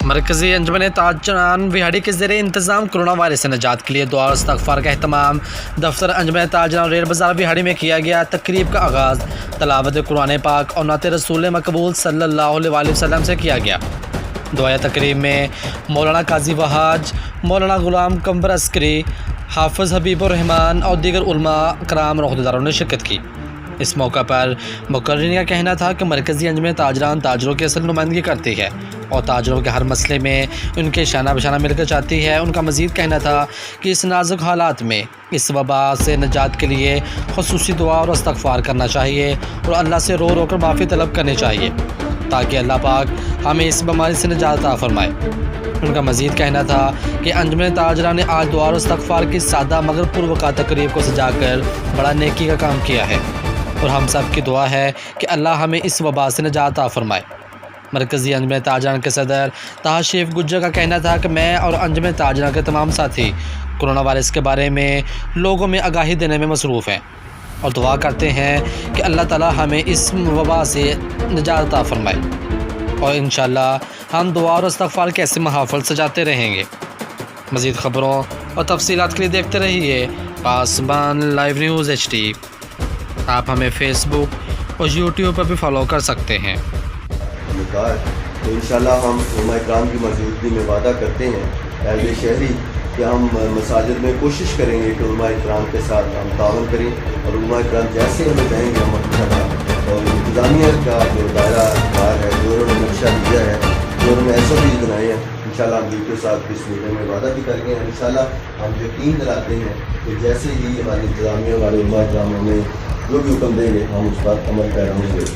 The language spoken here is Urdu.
مرکزی انجمن تاجران وہاڑی کے زیر انتظام کورونا وائرس سے نجات کے لیے دعا اور استغفار کا اہتمام دفتر انجمن تاجران ریل بازار وہاڑی میں کیا گیا۔ تقریب کا آغاز تلاوت قرآن پاک اور نعت رسول مقبول صلی اللہ علیہ وآلہ وسلم سے کیا گیا۔ دعائے تقریب میں مولانا قاضی وہاج، مولانا غلام قمر عسکری، حافظ حبیب الرحمان اور دیگر علماء کرام اور عہدیداروں نے شرکت کی۔ اس موقع پر مقررین کا کہنا تھا کہ مرکزی انجمن تاجران تاجروں کی اصل نمائندگی کرتی ہے اور تاجروں کے ہر مسئلے میں ان کے شانہ بشانہ مل کر چاہتی ہے۔ ان کا مزید کہنا تھا کہ اس نازک حالات میں اس وبا سے نجات کے لیے خصوصی دعا اور استغفار کرنا چاہیے اور اللہ سے رو رو کر معافی طلب کرنی چاہیے تاکہ اللہ پاک ہمیں اس بیماری سے نجات عطا فرمائے۔ ان کا مزید کہنا تھا کہ انجمن تاجران نے آج دعا اور استغفار کی سادہ مگر پروقار تقریب کو سجا کر بڑا نیکی کا کام کیا ہے اور ہم سب کی دعا ہے کہ اللہ ہمیں اس وبا سے نجات عطا فرمائے۔ مرکزی انجمن تاجران کے صدر طاہر شریف گجر کا کہنا تھا کہ میں اور انجمن تاجران کے تمام ساتھی کورونا وائرس کے بارے میں لوگوں میں آگاہی دینے میں مصروف ہیں اور دعا کرتے ہیں کہ اللہ تعالی ہمیں اس وبا سے نجات عطا فرمائے، اور انشاءاللہ ہم دعا اور استغفار کے ایسے محافل سجاتے رہیں گے۔ مزید خبروں اور تفصیلات کے لیے دیکھتے رہیے پاسبان لائیو نیوز HD۔ آپ ہمیں فیس بک اور یوٹیوب پر بھی فالو کر سکتے ہیں۔ تو انشاءاللہ ہم علماء کرام کی موجودگی میں وعدہ کرتے ہیں ایز اے شہری کہ ہم مساجد میں کوشش کریں گے کہ علماء کرام کے ساتھ ہم تعاون کریں اور علماء کرام جیسے ہمیں کہیں گے ہم انشاءاللہ، اور انتظامیہ کا جو دائرہ کار ہے، جو انہوں نے نقشہ دیا ہے، جو انہوں نے SOPs بنائے ہیں، انشاءاللہ ہم بالکل ساتھ اس میٹنگ میں وعدہ بھی کر گئے ہیں۔ انشاءاللہ ہم یقین دلاتے ہیں کہ جیسے ہی ہماری انتظامیہ والے علماء کرام ہمیں جو بھی حکم دیں گے ہم اس پر عمل پیرا ہوں گے۔